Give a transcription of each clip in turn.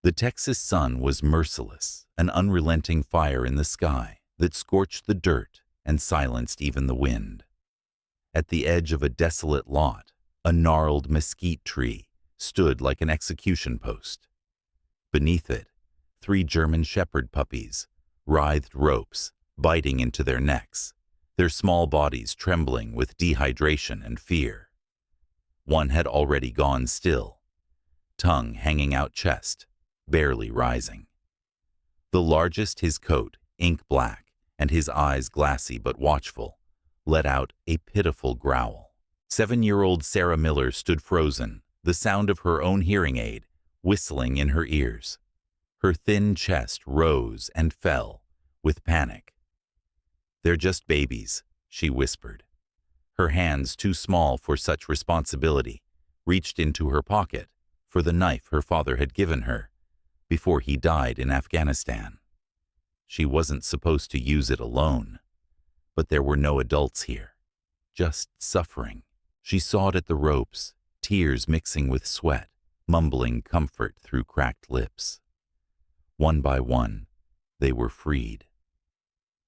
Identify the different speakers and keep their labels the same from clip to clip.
Speaker 1: The Texas sun was merciless, an unrelenting fire in the sky that scorched the dirt and silenced even the wind. At the edge of a desolate lot, a gnarled mesquite tree stood like an execution post. Beneath it, 3 German shepherd puppies writhed ropes, biting into their necks, their small bodies trembling with dehydration and fear. One had already gone still, tongue hanging out chest, barely rising. The largest, his coat ink black and his eyes glassy but watchful, let out a pitiful growl. 7-year-old Sarah Miller stood frozen, the sound of her own hearing aid whistling in her ears. Her thin chest rose and fell with panic. "They're just babies," she whispered. Her hands, too small for such responsibility, reached into her pocket for the knife her father had given her before he died in Afghanistan. She wasn't supposed to use it alone, but there were no adults here, just suffering. She sawed at the ropes, tears mixing with sweat, mumbling comfort through cracked lips. One by one, they were freed.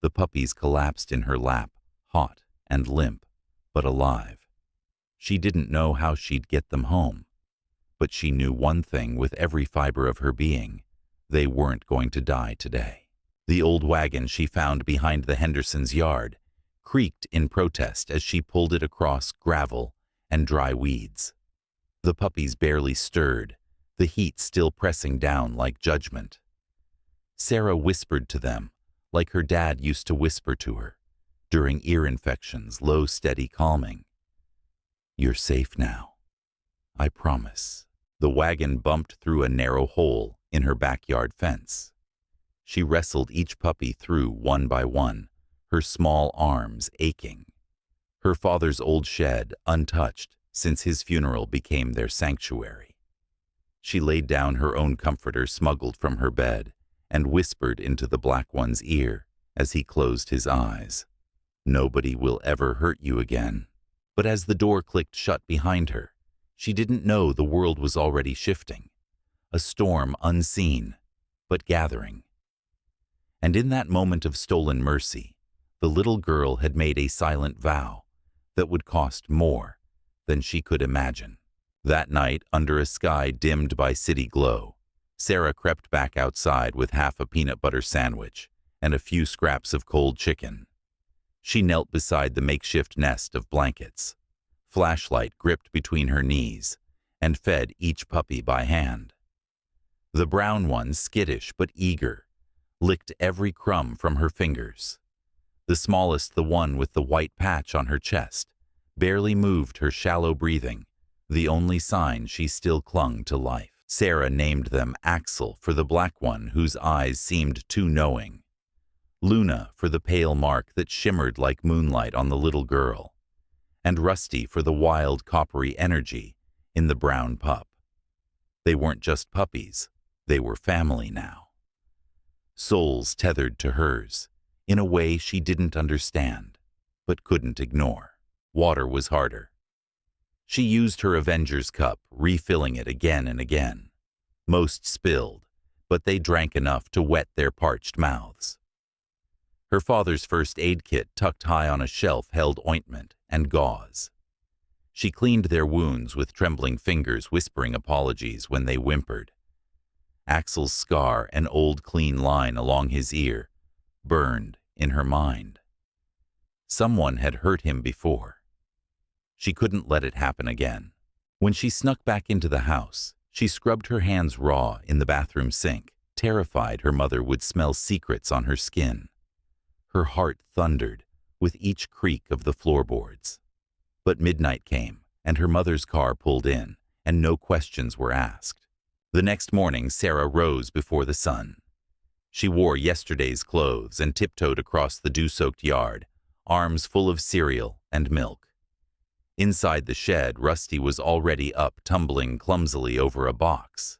Speaker 1: The puppies collapsed in her lap, hot and limp, but alive. She didn't know how she'd get them home, but she knew one thing with every fiber of her being: they weren't going to die today. The old wagon she found behind the Hendersons' yard creaked in protest as she pulled it across gravel and dry weeds. The puppies barely stirred, the heat still pressing down like judgment. Sarah whispered to them, like her dad used to whisper to her, during ear infections, low, steady calming. "You're safe now. I promise." The wagon bumped through a narrow hole in her backyard fence. She wrestled each puppy through one by one, her small arms aching. Her father's old shed untouched since his funeral became their sanctuary. She laid down her own comforter smuggled from her bed and whispered into the black one's ear as he closed his eyes. "Nobody will ever hurt you again." But as the door clicked shut behind her, she didn't know the world was already shifting, a storm unseen, but gathering. And in that moment of stolen mercy, the little girl had made a silent vow that would cost more than she could imagine. That night, under a sky dimmed by city glow, Sarah crept back outside with half a peanut butter sandwich and a few scraps of cold chicken. She knelt beside the makeshift nest of blankets, flashlight gripped between her knees, and fed each puppy by hand. The brown one, skittish but eager, licked every crumb from her fingers. The smallest, the one with the white patch on her chest, barely moved her shallow breathing, the only sign she still clung to life. Sarah named them Axel for the black one whose eyes seemed too knowing, Luna for the pale mark that shimmered like moonlight on the little girl, and Rusty for the wild coppery energy in the brown pup. They weren't just puppies, they were family now. Souls tethered to hers, in a way she didn't understand, but couldn't ignore. Water was harder. She used her Avenger's cup, refilling it again and again. Most spilled, but they drank enough to wet their parched mouths. Her father's first aid kit tucked high on a shelf held ointment and gauze. She cleaned their wounds with trembling fingers, whispering apologies when they whimpered. Axel's scar, an old clean line along his ear, burned in her mind. Someone had hurt him before. She couldn't let it happen again. When she snuck back into the house, she scrubbed her hands raw in the bathroom sink, terrified her mother would smell secrets on her skin. Her heart thundered with each creak of the floorboards. But midnight came, and her mother's car pulled in, and no questions were asked. The next morning, Sarah rose before the sun. She wore yesterday's clothes and tiptoed across the dew-soaked yard, arms full of cereal and milk. Inside the shed, Rusty was already up, tumbling clumsily over a box.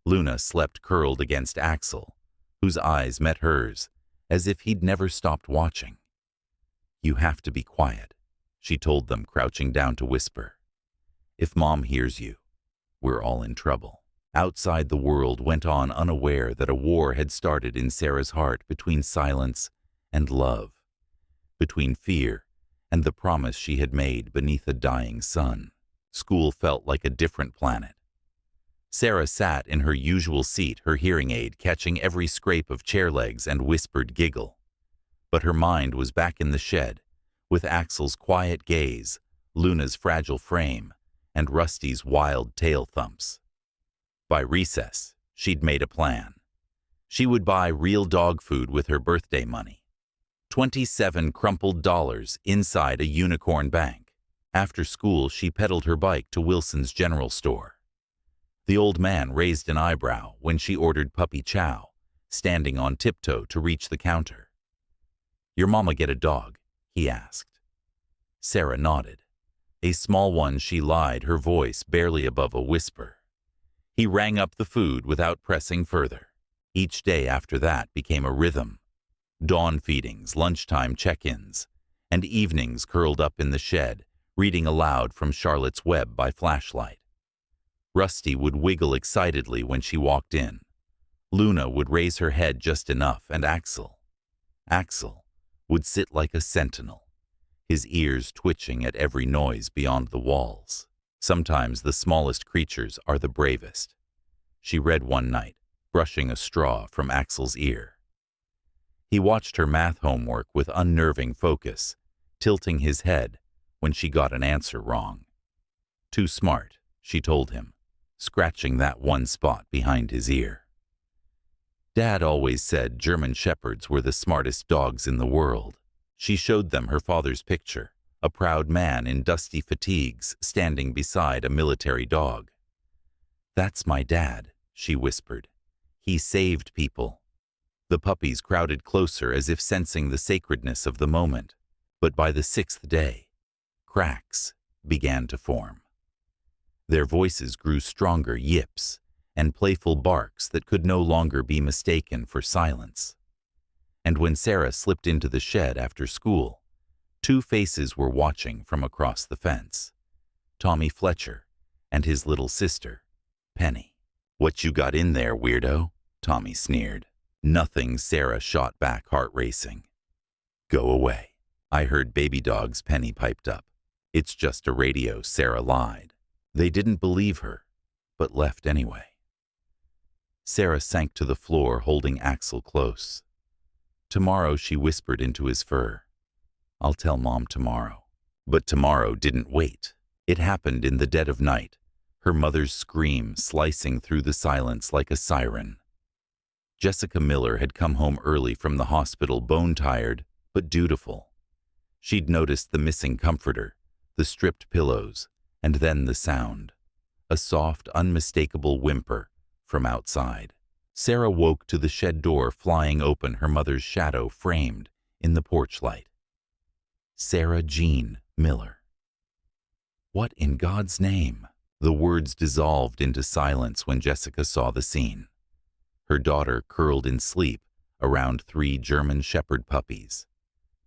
Speaker 1: Luna slept curled against Axel, whose eyes met hers, as if he'd never stopped watching. "You have to be quiet," she told them, crouching down to whisper. "If Mom hears you, we're all in trouble." Outside, the world went on unaware that a war had started in Sarah's heart between silence and love, between fear and the promise she had made beneath a dying sun. School felt like a different planet. Sarah sat in her usual seat, her hearing aid catching every scrape of chair legs and whispered giggle. But her mind was back in the shed, with Axel's quiet gaze, Luna's fragile frame, and Rusty's wild tail thumps. By recess, she'd made a plan. She would buy real dog food with her birthday money. 27 crumpled dollars inside a unicorn bank. After school, she pedaled her bike to Wilson's general store. The old man raised an eyebrow when she ordered puppy chow, standing on tiptoe to reach the counter. "Your mama get a dog?" he asked. Sarah nodded. A small one, she lied, her voice barely above a whisper. He rang up the food without pressing further. Each day after that became a rhythm. Dawn feedings, lunchtime check-ins, and evenings curled up in the shed, reading aloud from Charlotte's Web by flashlight. Rusty would wiggle excitedly when she walked in. Luna would raise her head just enough, and Axel would sit like a sentinel, his ears twitching at every noise beyond the walls. Sometimes the smallest creatures are the bravest. She read one night, brushing a straw from Axel's ear. He watched her math homework with unnerving focus, tilting his head when she got an answer wrong. "Too smart," she told him, scratching that one spot behind his ear. Dad always said German Shepherds were the smartest dogs in the world. She showed them her father's picture, a proud man in dusty fatigues standing beside a military dog. "That's my dad," she whispered. "He saved people." The puppies crowded closer as if sensing the sacredness of the moment, but by the 6th day, cracks began to form. Their voices grew stronger yips and playful barks that could no longer be mistaken for silence. And when Sarah slipped into the shed after school, 2 faces were watching from across the fence. Tommy Fletcher and his little sister, Penny. "What you got in there, weirdo?" Tommy sneered. "Nothing," Sarah shot back, heart racing. "Go away." "I heard baby dogs," Penny piped up. "It's just a radio," Sarah lied. They didn't believe her, but left anyway. Sarah sank to the floor, holding Axel close. "Tomorrow," she whispered into his fur. "I'll tell Mom tomorrow." But tomorrow didn't wait. It happened in the dead of night, her mother's scream slicing through the silence like a siren. Jessica Miller had come home early from the hospital, bone-tired but dutiful. She'd noticed the missing comforter, the stripped pillows, and then the sound. A soft, unmistakable whimper from outside. Sarah woke to the shed door flying open, her mother's shadow framed in the porch light. Sarah Jean Miller. "What in God's name?" The words dissolved into silence when Jessica saw the scene. Her daughter curled in sleep around 3 German Shepherd puppies,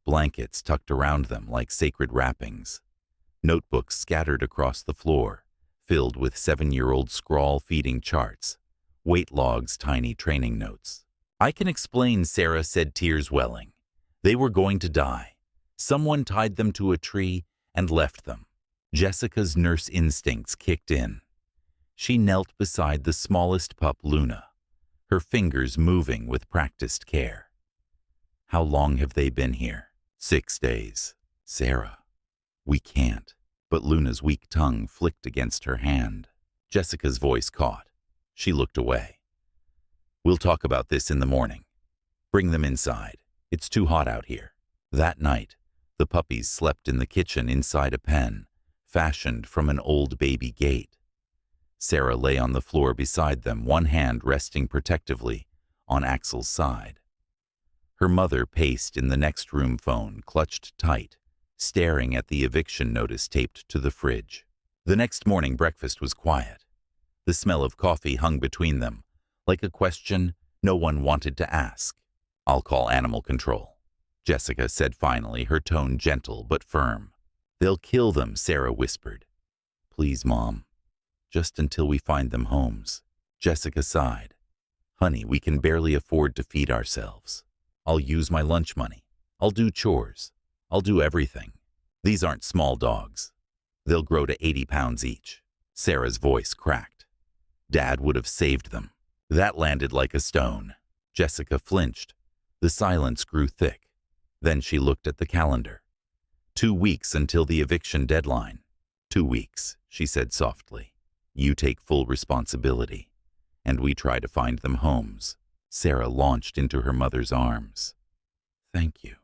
Speaker 1: blankets tucked around them like sacred wrappings, notebooks scattered across the floor, filled with 7-year-old scrawl feeding charts, weight logs, tiny training notes. "I can explain," Sarah said, tears welling. "They were going to die. Someone tied them to a tree and left them." Jessica's nurse instincts kicked in. She knelt beside the smallest pup, Luna, her fingers moving with practiced care. "How long have they been here?" 6 days. "Sarah, we can't." But Luna's weak tongue flicked against her hand. Jessica's voice caught. She looked away. "We'll talk about this in the morning. Bring them inside. It's too hot out here." That night, the puppies slept in the kitchen inside a pen, fashioned from an old baby gate. Sarah lay on the floor beside them, one hand resting protectively on Axel's side. Her mother paced in the next room, phone clutched tight, staring at the eviction notice taped to the fridge. The next morning, breakfast was quiet. The smell of coffee hung between them, like a question no one wanted to ask. "I'll call animal control," Jessica said finally, her tone gentle but firm. "They'll kill them," Sarah whispered. "Please, Mom. Just until we find them homes." Jessica sighed. Honey, we can barely afford to feed ourselves. I'll use my lunch money. I'll do chores. I'll do everything. These aren't small dogs. They'll grow to 80 pounds each. Sarah's voice cracked. Dad would have saved them. That landed like a stone. Jessica flinched. The silence grew thick. Then she looked at the calendar. 2 weeks until the eviction deadline. 2 weeks, she said softly. You take full responsibility. And we try to find them homes. Sarah launched into her mother's arms. Thank you.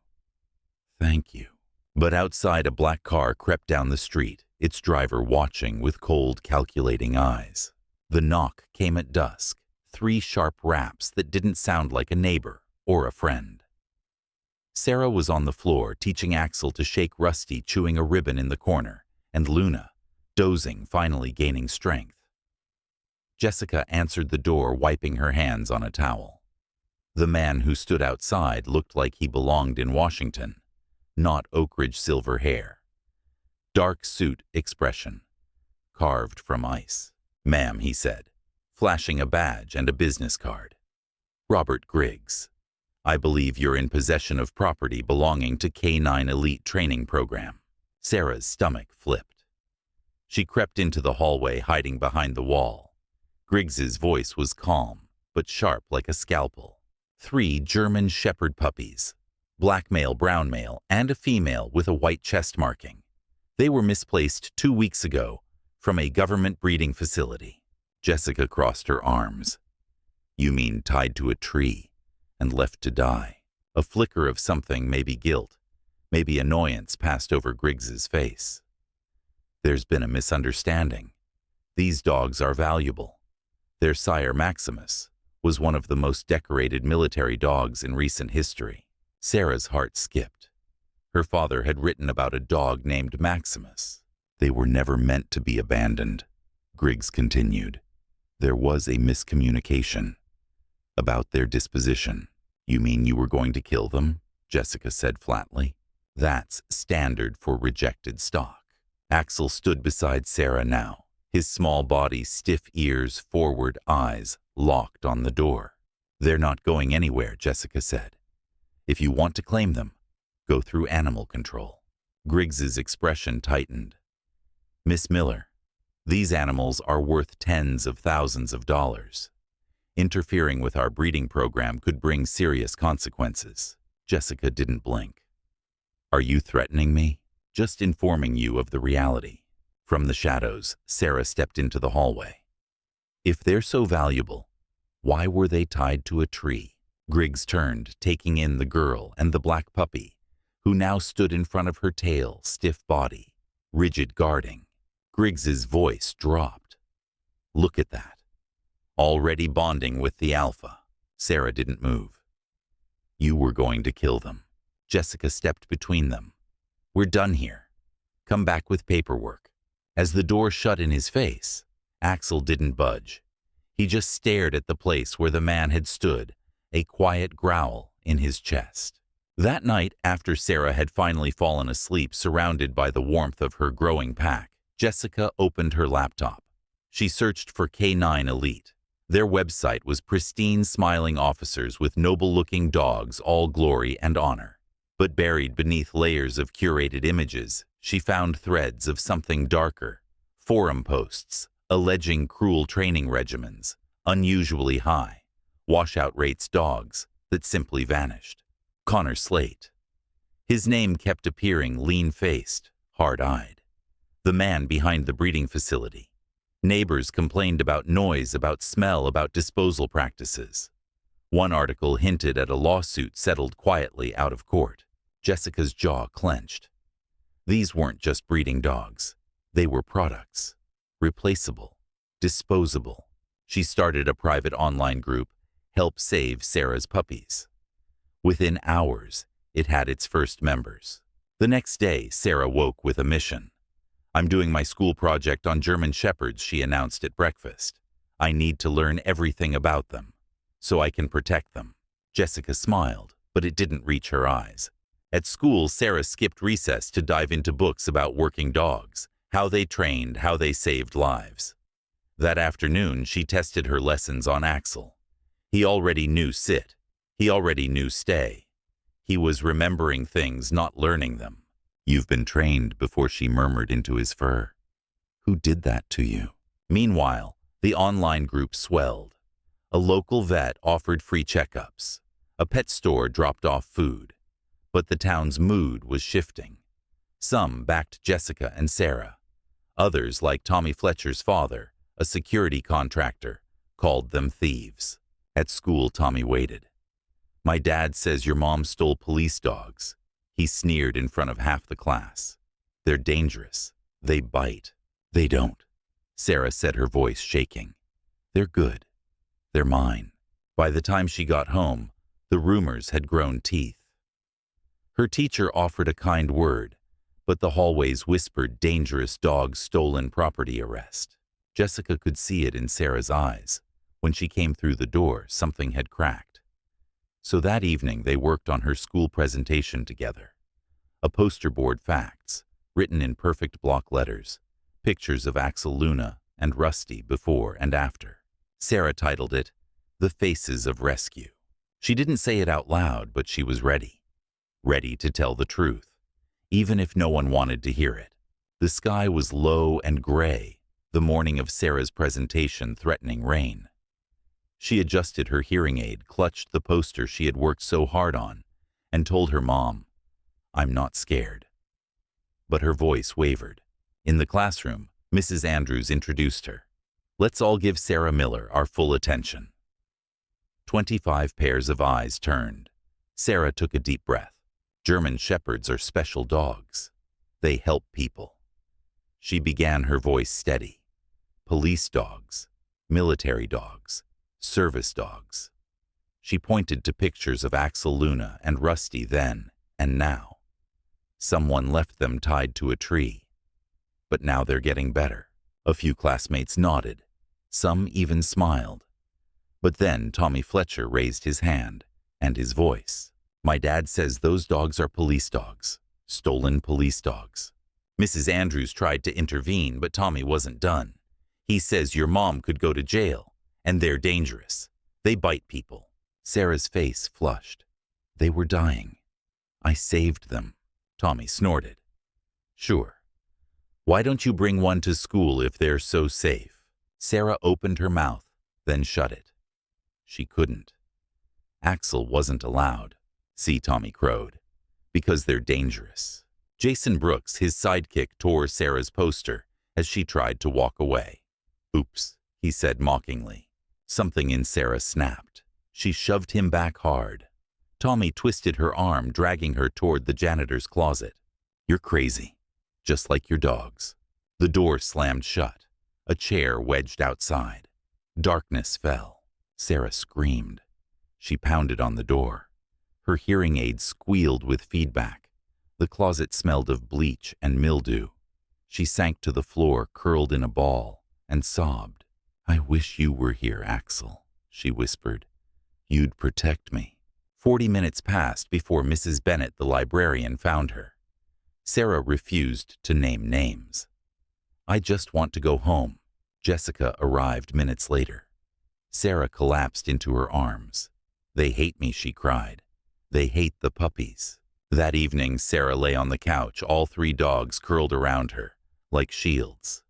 Speaker 1: Thank you. But outside, a black car crept down the street, its driver watching with cold, calculating eyes. The knock came at dusk, 3 sharp raps that didn't sound like a neighbor or a friend. Sarah was on the floor teaching Axel to shake Rusty chewing a ribbon in the corner, and Luna, dozing, finally gaining strength. Jessica answered the door, wiping her hands on a towel. The man who stood outside looked like he belonged in Washington, not Oak Ridge silver hair. Dark suit expression, carved from ice. Ma'am, he said, flashing a badge and a business card. Robert Griggs. I believe you're in possession of property belonging to K9 Elite Training Program. Sarah's stomach flipped. She crept into the hallway, hiding behind the wall. Griggs's voice was calm, but sharp like a scalpel. 3 German Shepherd puppies, black male, brown male, and a female with a white chest marking. They were misplaced 2 weeks ago from a government breeding facility. Jessica crossed her arms. You mean tied to a tree and left to die? A flicker of something, maybe guilt, maybe annoyance, passed over Griggs's face. There's been a misunderstanding. These dogs are valuable. Their sire, Maximus, was one of the most decorated military dogs in recent history. Sarah's heart skipped. Her father had written about a dog named Maximus. They were never meant to be abandoned, Griggs continued. There was a miscommunication about their disposition. You mean you were going to kill them? Jessica said flatly. That's standard for rejected stock. Axel stood beside Sarah now, his small body, stiff ears, forward eyes, locked on the door. They're not going anywhere, Jessica said. If you want to claim them, go through animal control. Griggs's expression tightened. Miss Miller, these animals are worth tens of thousands of dollars. Interfering with our breeding program could bring serious consequences. Jessica didn't blink. Are you threatening me? Just informing you of the reality. From the shadows, Sarah stepped into the hallway. If they're so valuable, why were they tied to a tree? Griggs turned, taking in the girl and the black puppy, who now stood in front of her tail, stiff body, rigid guarding. Griggs's voice dropped. Look at that. Already bonding with the alpha. Sarah didn't move. You were going to kill them. Jessica stepped between them. We're done here. Come back with paperwork. As the door shut in his face, Axel didn't budge. He just stared at the place where the man had stood, a quiet growl in his chest. That night, after Sarah had finally fallen asleep surrounded by the warmth of her growing pack, Jessica opened her laptop. She searched for K9 Elite. Their website was pristine, smiling officers with noble-looking dogs, all glory and honor. But buried beneath layers of curated images, she found threads of something darker. Forum posts, alleging cruel training regimens, unusually high, washout rates dogs that simply vanished. Connor Slate. His name kept appearing, lean-faced, hard-eyed. The man behind the breeding facility. Neighbors complained about noise, about smell, about disposal practices. One article hinted at a lawsuit settled quietly out of court. Jessica's jaw clenched. These weren't just breeding dogs. They were products. Replaceable. Disposable. She started a private online group, Help Save Sarah's Puppies. Within hours, it had its first members. The next day, Sarah woke with a mission. I'm doing my school project on German Shepherds, she announced at breakfast. I need to learn everything about them, so I can protect them. Jessica smiled, but it didn't reach her eyes. At school, Sarah skipped recess to dive into books about working dogs, how they trained, how they saved lives. That afternoon, she tested her lessons on Axel. He already knew sit. He already knew stay. He was remembering things, not learning them. "You've been trained," before she murmured into his fur. "Who did that to you?" Meanwhile, the online group swelled. A local vet offered free checkups. A pet store dropped off food. But the town's mood was shifting. Some backed Jessica and Sarah. Others, like Tommy Fletcher's father, a security contractor, called them thieves. At school, Tommy waited. "My dad says your mom stole police dogs." He sneered in front of half the class. "They're dangerous. They bite." "They don't," Sarah said, her voice shaking. "They're good. They're mine." By the time she got home, the rumors had grown teeth. Her teacher offered a kind word, but the hallways whispered dangerous dog stolen property arrest. Jessica could see it in Sarah's eyes. When she came through the door, something had cracked. So that evening they worked on her school presentation together. A poster board facts, written in perfect block letters, pictures of Axel, Luna, and Rusty before and after. Sarah titled it, "The Faces of Rescue." She didn't say it out loud, but she was ready. Ready to tell the truth, even if no one wanted to hear it. The sky was low and gray, the morning of Sarah's presentation threatening rain. She adjusted her hearing aid, clutched the poster she had worked so hard on, and told her mom, "I'm not scared." But her voice wavered. In the classroom, Mrs. Andrews introduced her. "Let's all give Sarah Miller our full attention." 25 pairs of eyes turned. Sarah took a deep breath. German Shepherds are special dogs. They help people. She began, her voice steady. Police dogs, military dogs, service dogs. She pointed to pictures of Axel, Luna, and Rusty then and now. Someone left them tied to a tree. But now they're getting better. A few classmates nodded. Some even smiled. But then Tommy Fletcher raised his hand and his voice. "My dad says those dogs are police dogs. Stolen police dogs." Mrs. Andrews tried to intervene, but Tommy wasn't done. "He says your mom could go to jail, and they're dangerous. They bite people." Sarah's face flushed. "They were dying. I saved them." Tommy snorted. "Sure. Why don't you bring one to school if they're so safe?" Sarah opened her mouth, then shut it. She couldn't. Axel wasn't allowed. "See," Tommy crowed, "because they're dangerous." Jason Brooks, his sidekick, tore Sarah's poster as she tried to walk away. "Oops," he said mockingly. Something in Sarah snapped. She shoved him back hard. Tommy twisted her arm, dragging her toward the janitor's closet. "You're crazy, just like your dogs." The door slammed shut. A chair wedged outside. Darkness fell. Sarah screamed. She pounded on the door. Her hearing aid squealed with feedback. The closet smelled of bleach and mildew. She sank to the floor, curled in a ball, and sobbed. "I wish you were here, Axel," she whispered. "You'd protect me." 40 minutes passed before Mrs. Bennett, the librarian, found her. Sarah refused to name names. "I just want to go home." Jessica arrived minutes later. Sarah collapsed into her arms. "They hate me," she cried. "They hate the puppies." That evening, Sarah lay on the couch, all 3 dogs curled around her, like shields.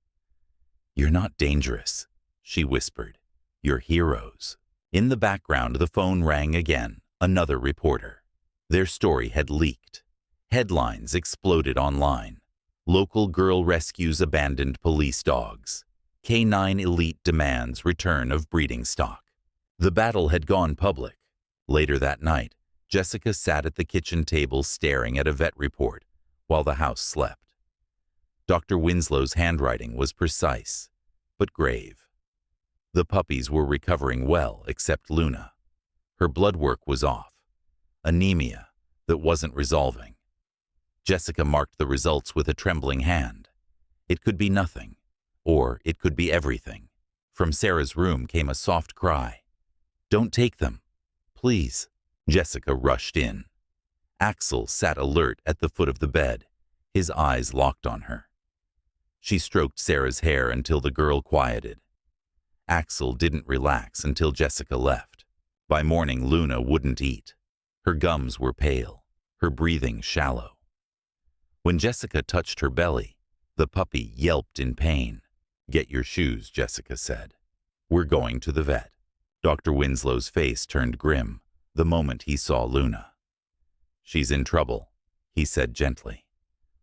Speaker 1: "You're not dangerous," she whispered. "You're heroes." In the background, the phone rang again. Another reporter. Their story had leaked. Headlines exploded online. Local girl rescues abandoned police dogs. K9 elite demands return of breeding stock. The battle had gone public. Later that night, Jessica sat at the kitchen table staring at a vet report while the house slept. Dr. Winslow's handwriting was precise, but grave. The puppies were recovering well, except Luna. Her blood work was off. Anemia that wasn't resolving. Jessica marked the results with a trembling hand. It could be nothing, or it could be everything. From Sarah's room came a soft cry. "Don't take them, please." Jessica rushed in. Axel sat alert at the foot of the bed, his eyes locked on her. She stroked Sarah's hair until the girl quieted. Axel didn't relax until Jessica left. By morning, Luna wouldn't eat. Her gums were pale, her breathing shallow. When Jessica touched her belly, the puppy yelped in pain. "Get your shoes," Jessica said. "We're going to the vet." Dr. Winslow's face turned grim the moment he saw Luna. "She's in trouble," he said gently.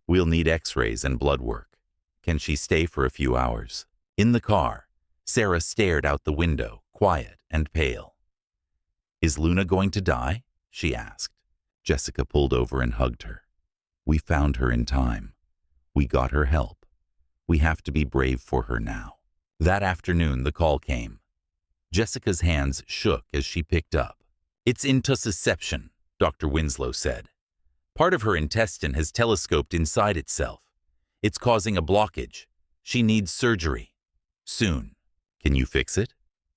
Speaker 1: "We'll need x-rays and blood work. Can she stay for a few hours?" In the car, Sarah stared out the window, quiet and pale. "Is Luna going to die?" she asked. Jessica pulled over and hugged her. "We found her in time. We got her help. We have to be brave for her now." That afternoon, the call came. Jessica's hands shook as she picked up. "It's intussusception," Dr. Winslow said. "Part of her intestine has telescoped inside itself. It's causing a blockage. She needs surgery. Soon." "Can you fix it?"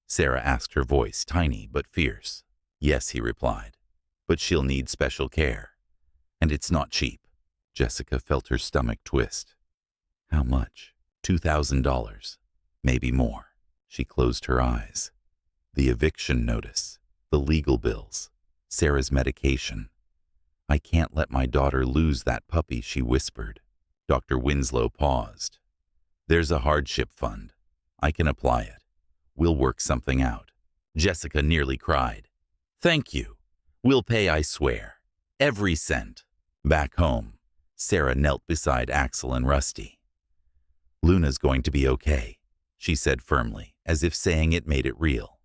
Speaker 1: Sarah asked, her voice tiny but fierce. "Yes," he replied, "but she'll need special care. And it's not cheap." Jessica felt her stomach twist. "How much?" $2,000. Maybe more. She closed her eyes. The eviction notice, the legal bills, Sarah's medication. "I can't let my daughter lose that puppy," she whispered. Dr. Winslow paused. "There's a hardship fund. I can apply it. We'll work something out." Jessica nearly cried. "Thank you. We'll pay, I swear. Every cent." Back home, Sarah knelt beside Axel and Rusty. "Luna's going to be okay," she said firmly, as if saying it made it real.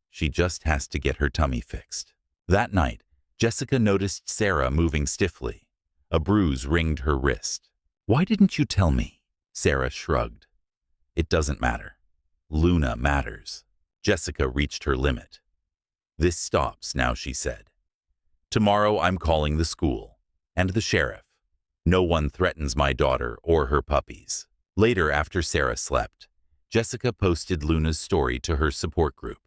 Speaker 1: "She just has to get her tummy fixed." That night, Jessica noticed Sarah moving stiffly. A bruise ringed her wrist. "Why didn't you tell me?" Sarah shrugged. "It doesn't matter. Luna matters." Jessica reached her limit. "This stops now," she said. "Tomorrow I'm calling the school and the sheriff. No one threatens my daughter or her puppies." Later, after Sarah slept, Jessica posted Luna's story to her support group.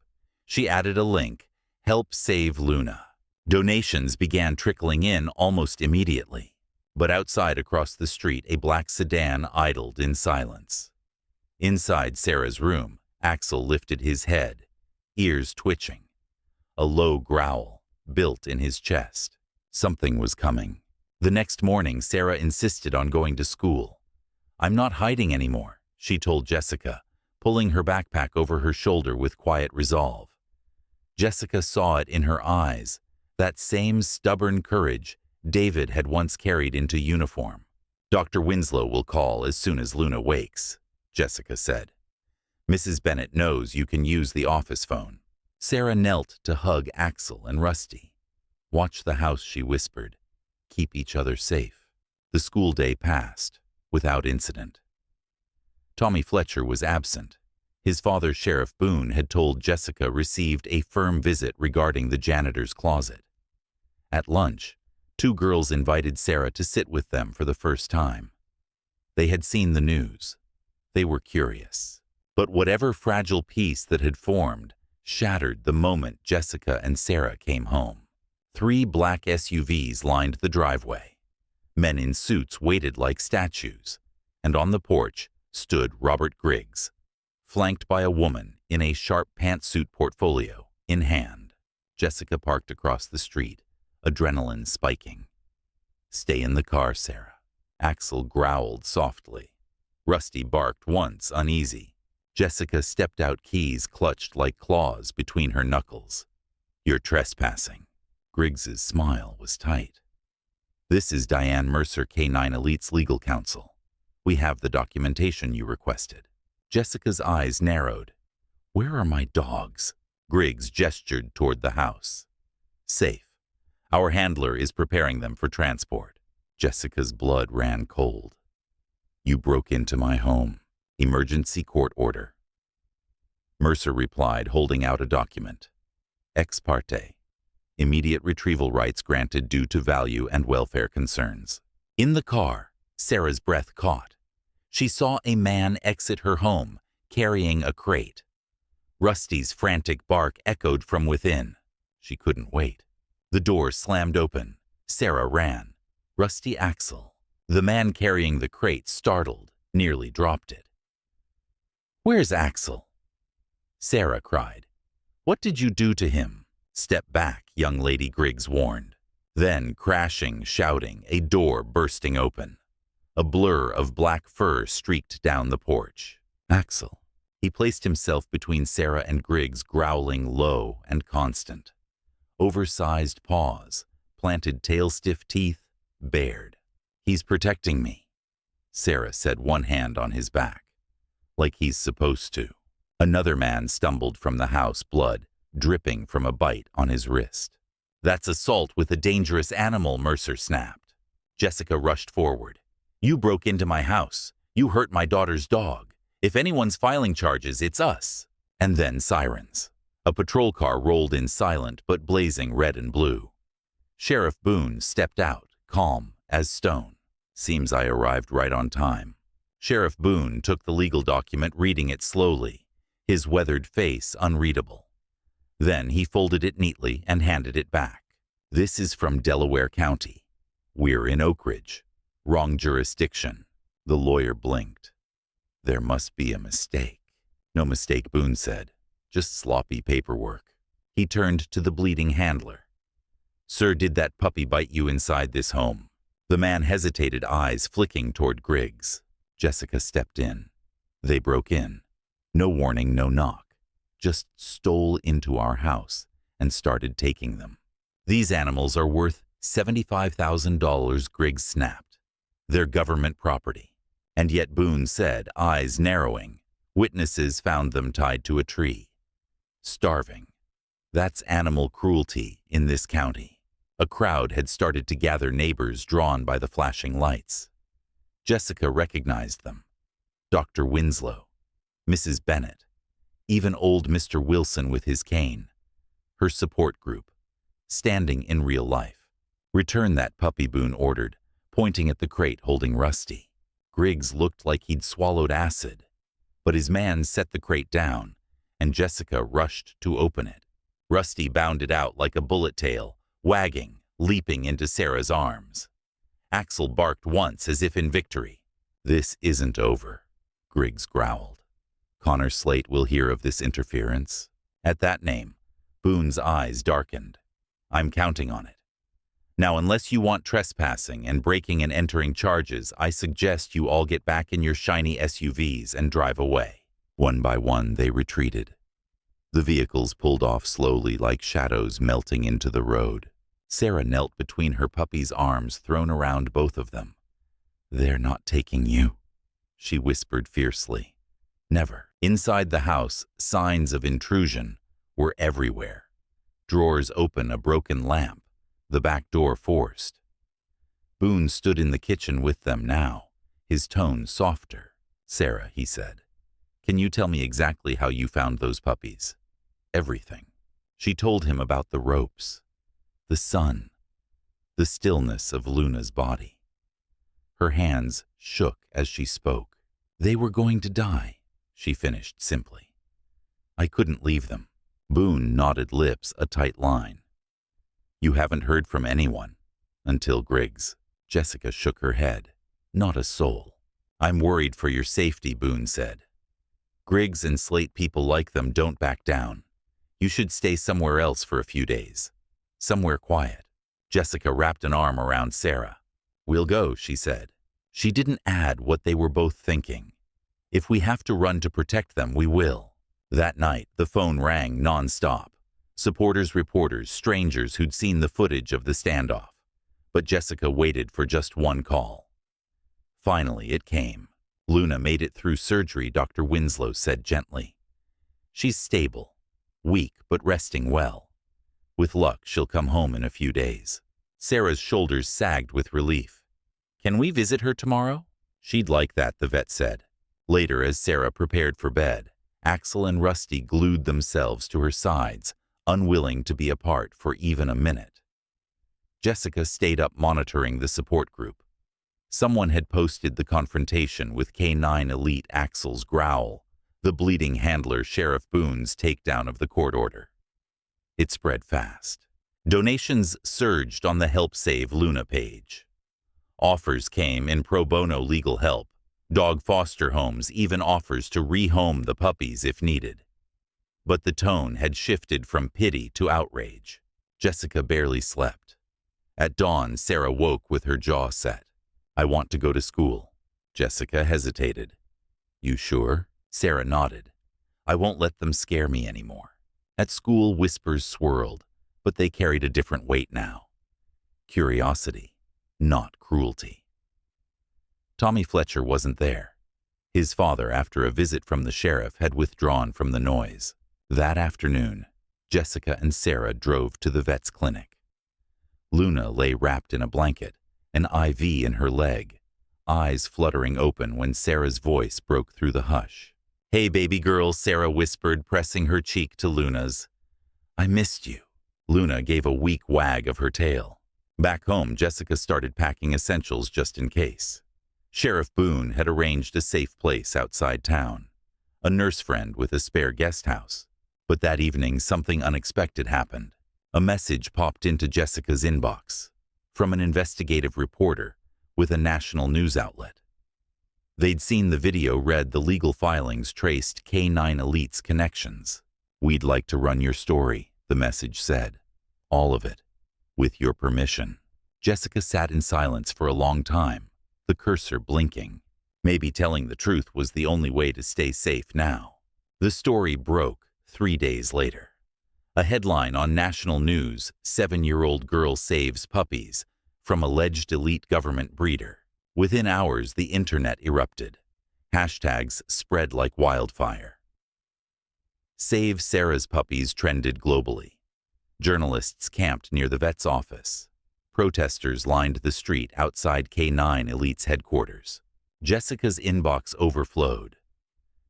Speaker 1: She added a link, "Help Save Luna." Donations began trickling in almost immediately. But outside, across the street, a black sedan idled in silence. Inside Sarah's room, Axel lifted his head, ears twitching. A low growl built in his chest. Something was coming. The next morning, Sarah insisted on going to school. "I'm not hiding anymore," she told Jessica, pulling her backpack over her shoulder with quiet resolve. Jessica saw it in her eyes, that same stubborn courage David had once carried into uniform. "Dr. Winslow will call as soon as Luna wakes," Jessica said. "Mrs. Bennett knows you can use the office phone." Sarah knelt to hug Axel and Rusty. "Watch the house," she whispered. "Keep each other safe." The school day passed without incident. Tommy Fletcher was absent. His father, Sheriff Boone, had told Jessica received a firm visit regarding the janitor's closet. At lunch, two girls invited Sarah to sit with them for the first time. They had seen the news. They were curious. But whatever fragile peace that had formed shattered the moment Jessica and Sarah came home. 3 black SUVs lined the driveway. Men in suits waited like statues, and on the porch stood Robert Griggs, flanked by a woman in a sharp pantsuit, portfolio in hand. Jessica parked across the street, adrenaline spiking. "Stay in the car, Sarah." Axel growled softly. Rusty barked once, uneasy. Jessica stepped out, keys clutched like claws between her knuckles. "You're trespassing." Griggs's smile was tight. "This is Diane Mercer, K9 Elite's legal counsel. We have the documentation you requested." Jessica's eyes narrowed. "Where are my dogs?" Griggs gestured toward the house. "Safe. Our handler is preparing them for transport." Jessica's blood ran cold. "You broke into my home. Emergency court order." Mercer replied, holding out a document. "Ex parte. Immediate retrieval rights granted due to value and welfare concerns." In the car, Sarah's breath caught. She saw a man exit her home, carrying a crate. Rusty's frantic bark echoed from within. She couldn't wait. The door slammed open. Sarah ran. Rusty, Axel. The man carrying the crate, startled, nearly dropped it. "Where's Axel?" Sarah cried. "What did you do to him?" "Step back," young Lady Griggs warned. Then, crashing, shouting, a door bursting open. A blur of black fur streaked down the porch. Axel. He placed himself between Sarah and Griggs, growling low and constant. Oversized paws, planted tail-stiff teeth, bared. "He's protecting me," Sarah said, one hand on his back. "Like he's supposed to." Another man stumbled from the house, blood dripping from a bite on his wrist. "That's assault with a dangerous animal," Mercer snapped. Jessica rushed forward. "You broke into my house. You hurt my daughter's dog. If anyone's filing charges, it's us." And then sirens. A patrol car rolled in, silent but blazing red and blue. Sheriff Boone stepped out, calm as stone. "Seems I arrived right on time." Sheriff Boone took the legal document, reading it slowly, his weathered face unreadable. Then he folded it neatly and handed it back. "This is from Delaware County. We're in Oak Ridge. Wrong jurisdiction." The lawyer blinked. "There must be a mistake." "No mistake," Boone said. "Just sloppy paperwork." He turned to the bleeding handler. "Sir, did that puppy bite you inside this home?" The man hesitated, eyes flicking toward Griggs. Jessica stepped in. "They broke in. No warning, no knock. Just stole into our house and started taking them. These animals are worth $75,000, Griggs snapped. "They're government property." And yet, Boone said, eyes narrowing, "Witnesses found them tied to a tree. Starving. That's animal cruelty in this county." A crowd had started to gather, neighbors drawn by the flashing lights. Jessica recognized them. Dr. Winslow, Mrs. Bennett, even old Mr. Wilson with his cane. Her support group, standing in real life. "Return that puppy," Boone ordered, pointing at the crate holding Rusty. Griggs looked like he'd swallowed acid, but his man set the crate down, and Jessica rushed to open it. Rusty bounded out like a bullet tail, wagging, leaping into Sarah's arms. Axel barked once as if in victory. "This isn't over," Griggs growled. "Connor Slate will hear of this interference." At that name, Boone's eyes darkened. "I'm counting on it. Now, unless you want trespassing and breaking and entering charges, I suggest you all get back in your shiny SUVs and drive away." One by one, they retreated. The vehicles pulled off slowly, like shadows melting into the road. Sarah knelt between her puppy's arms, thrown around both of them. "They're not taking you," she whispered fiercely. "Never." Inside the house, signs of intrusion were everywhere. Drawers open, a broken lamp, the back door forced. Boone stood in the kitchen with them now, his tone softer. "Sarah," he said, "can you tell me exactly how you found those puppies?" "Everything." She told him about the ropes, the sun, the stillness of Luna's body. Her hands shook as she spoke. "They were going to die," she finished simply. "I couldn't leave them." Boone nodded, lips a tight line. "You haven't heard from anyone?" "Until Griggs." Jessica shook her head. "Not a soul." "I'm worried for your safety," Boone said. "Griggs and Slate people like them don't back down. You should stay somewhere else for a few days. Somewhere quiet." Jessica wrapped an arm around Sarah. "We'll go," she said. She didn't add what they were both thinking. "If we have to run to protect them, we will." That night, the phone rang non-stop. Supporters, reporters, strangers who'd seen the footage of the standoff. But Jessica waited for just one call. Finally, it came. "Luna made it through surgery," Dr. Winslow said gently. "She's stable, weak but resting well. With luck, she'll come home in a few days." Sarah's shoulders sagged with relief. "Can we visit her tomorrow?" "She'd like that," the vet said. Later, as Sarah prepared for bed, Axel and Rusty glued themselves to her sides, unwilling to be apart for even a minute. Jessica stayed up monitoring the support group. Someone had posted the confrontation with K9 Elite, Axel's growl, the bleeding handler, Sheriff Boone's takedown of the court order. It spread fast. Donations surged on the Help Save Luna page. Offers came in pro bono legal help, dog foster homes, even offers to rehome the puppies if needed. But the tone had shifted from pity to outrage. Jessica barely slept. At dawn, Sarah woke with her jaw set. "I want to go to school." Jessica hesitated. "You sure?" Sarah nodded. "I won't let them scare me anymore." At school, whispers swirled, but they carried a different weight now. Curiosity, not cruelty. Tommy Fletcher wasn't there. His father, after a visit from the sheriff, had withdrawn from the noise. That afternoon, Jessica and Sarah drove to the vet's clinic. Luna lay wrapped in a blanket, an IV in her leg, eyes fluttering open when Sarah's voice broke through the hush. "Hey, baby girl," Sarah whispered, pressing her cheek to Luna's. "I missed you." Luna gave a weak wag of her tail. Back home, Jessica started packing essentials just in case. Sheriff Boone had arranged a safe place outside town, a nurse friend with a spare guest house. But that evening, something unexpected happened. A message popped into Jessica's inbox from an investigative reporter with a national news outlet. They'd seen the video, read the legal filings, traced K9 Elite's connections. "We'd like to run your story," the message said. "All of it, with your permission." Jessica sat in silence for a long time, the cursor blinking. Maybe telling the truth was the only way to stay safe now. The story broke 3 days later. A headline on national news: 7-year-old girl saves puppies from alleged elite government breeder. Within hours, the internet erupted. Hashtags spread like wildfire. "Save Sarah's Puppies" trended globally. Journalists camped near the vet's office. Protesters lined the street outside K9 Elite's headquarters. Jessica's inbox overflowed.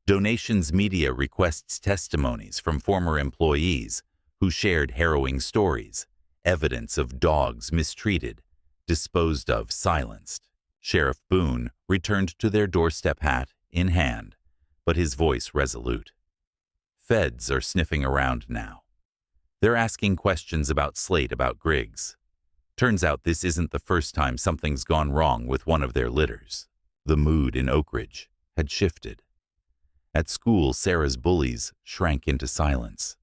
Speaker 1: Donations, media requests, testimonies from former employees who shared harrowing stories, evidence of dogs mistreated, disposed of, silenced. Sheriff Boone returned to their doorstep, hat in hand, but his voice resolute. "Feds are sniffing around now. They're asking questions about Slate, about Griggs. Turns out this isn't the first time something's gone wrong with one of their litters." The mood in Oak Ridge had shifted. At school, Sarah's bullies shrank into silence.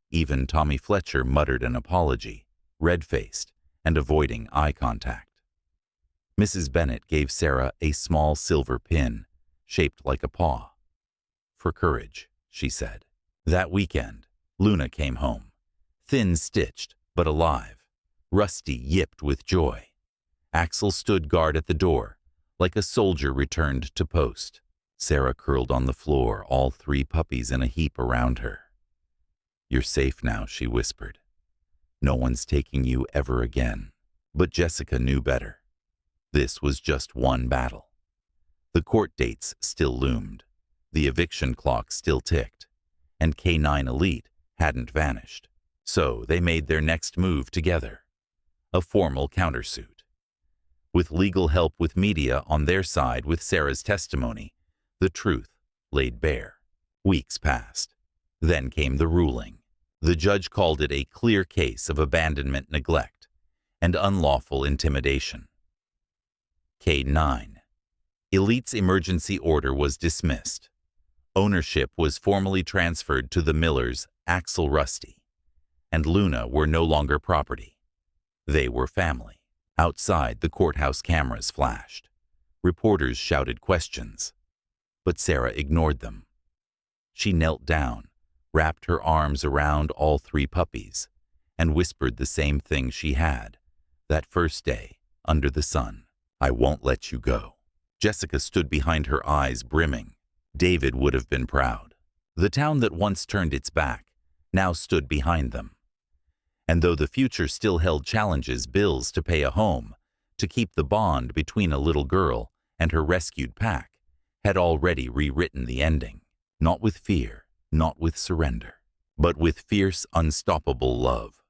Speaker 1: Even Tommy Fletcher muttered an apology, red-faced and avoiding eye contact. Mrs. Bennett gave Sarah a small silver pin, shaped like a paw. "For courage," she said. That weekend, Luna came home, thin-stitched but alive. Rusty yipped with joy. Axel stood guard at the door, like a soldier returned to post. Sarah curled on the floor, all 3 puppies in a heap around her. "You're safe now," she whispered. "No one's taking you ever again." But Jessica knew better. This was just one battle. The court dates still loomed, the eviction clock still ticked, and K9 Elite hadn't vanished. So they made their next move together, a formal countersuit. With legal help, with media on their side, with Sarah's testimony, the truth laid bare. Weeks passed. Then came the ruling. The judge called it a clear case of abandonment, neglect, and unlawful intimidation. K9 Elite's emergency order was dismissed. Ownership was formally transferred to the Millers, Axel, Rusty, and Luna were no longer property. They were family. Outside, the courthouse cameras flashed. Reporters shouted questions, but Sarah ignored them. She knelt down, wrapped her arms around all 3 puppies, and whispered the same thing she had that first day under the sun. "I won't let you go." Jessica stood behind her, eyes brimming. David would have been proud. The town that once turned its back now stood behind them. And though the future still held challenges, bills to pay, a home to keep, the bond between a little girl and her rescued pack had already rewritten the ending. Not with fear, not with surrender, but with fierce, unstoppable love.